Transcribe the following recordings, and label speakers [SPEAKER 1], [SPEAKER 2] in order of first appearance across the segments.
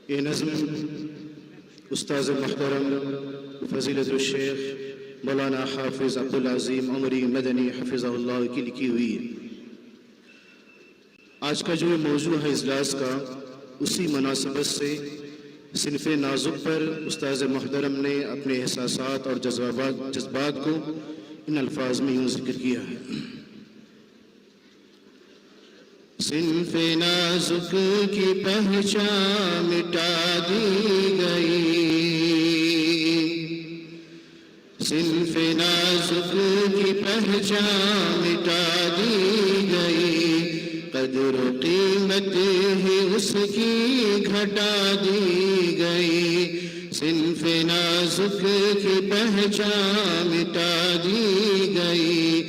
[SPEAKER 1] یہ نظم استاذ محترم فضیلت الشیخ مولانا حافظ عبدالعظیم عمری مدنی حفظہ اللہ کی لکھی ہوئی ہے۔ آج کا جو موضوع ہے اجلاس کا، اسی مناسبت سے صنف نازک پر استاذ محترم نے اپنے احساسات اور جذبات کو ان الفاظ میں یوں ذکر کیا ہے۔ صنف نازک کی پہچان مٹا دی گئی، صنف نازک کی پہچان مٹا دی گئی، قدر و قیمت ہی اس کی گھٹا دی گئی، صنف نازک کی پہچان مٹا دی گئی،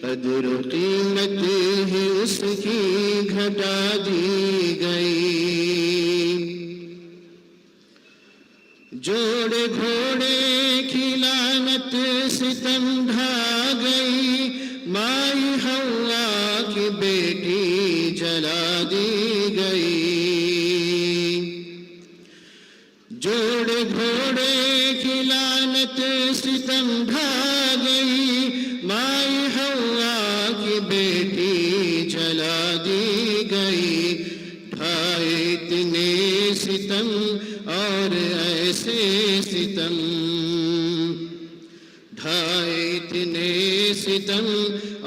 [SPEAKER 1] قدر و قیمت ہی اس کی گھٹا دی گئی، جوڑے گھوڑے کی لعنت ستم ڈھا گئی، مائی حوا کی بیٹی جلا دی گئی، جوڑے گھوڑے کی لعنت ستم ڈھا گئی، مائی حوا کی بیٹی جلا دی گئی، ڈھائے اتنے ستم اور ایسے ستم، ڈھائے اتنے ستم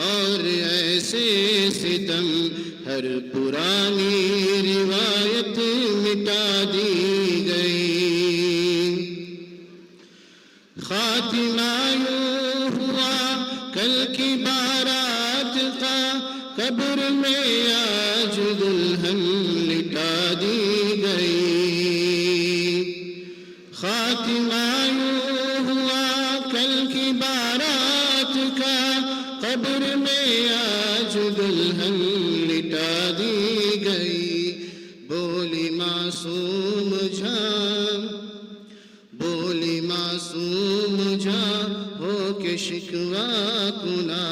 [SPEAKER 1] اور ایسے ستم، ہر پرانی روایت مٹا دی گئی، خاتمہ یوں ہوا کل کی بارات کا، قبر میں آج دلہن لٹا دی گئی، خاتمہ یوں ہوا کل کی بارات کا، قبر میں آج دلہن لٹا دی گئی، بولی معصوم جان، بولی معصوم جان ہو کے شکوہ کنا،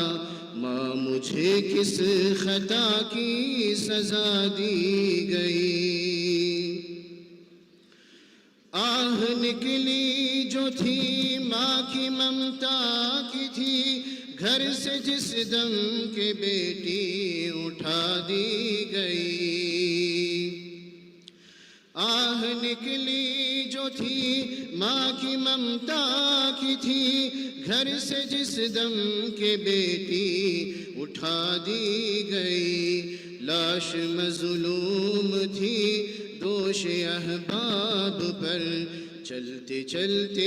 [SPEAKER 1] ماں مجھے کس خطا کی سزا دی گئی، آہ نکلی جو تھی ماں کی ممتا کی تھی، گھر سے جس دم کے بیٹی اٹھا دی گئی، آہ نکلی جو تھی ماں کی ممتا کی تھی، گھر سے جس دم کے بیٹی اٹھا دی گئی، لاش مظلوم تھی دوش احباب پر، چلتے چلتے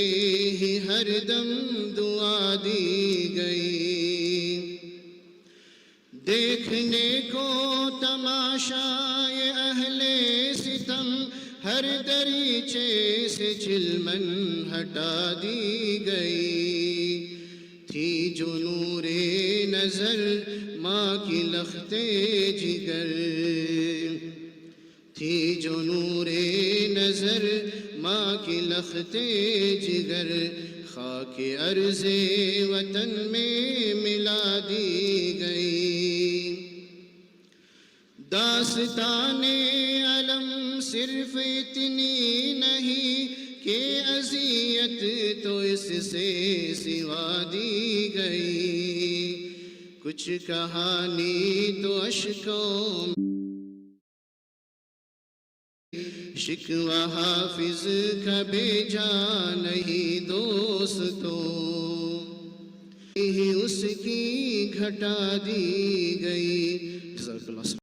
[SPEAKER 1] ہی ہر دم دعا دی گئی، دیکھنے کو تماشا یہ اہل ستم، ہر دریچے سے چلمن ہٹا دی گئی، تھی جو نور نظر ماں کی لخت جگر، تھی جو نور نظر ماں کی لخت جگر، خاک ارض وطن میں ملا دی گئی، داستان علم صرف اتنی نہیں کہ اذیت تو اس سے سوا دی گئی، کچھ کہانی تو اشکوں میں، شکوہ حافظ کا بھیجا نہیں دوستوں، ہی اس کی گھٹا دی گئی۔ جزاک اللہ۔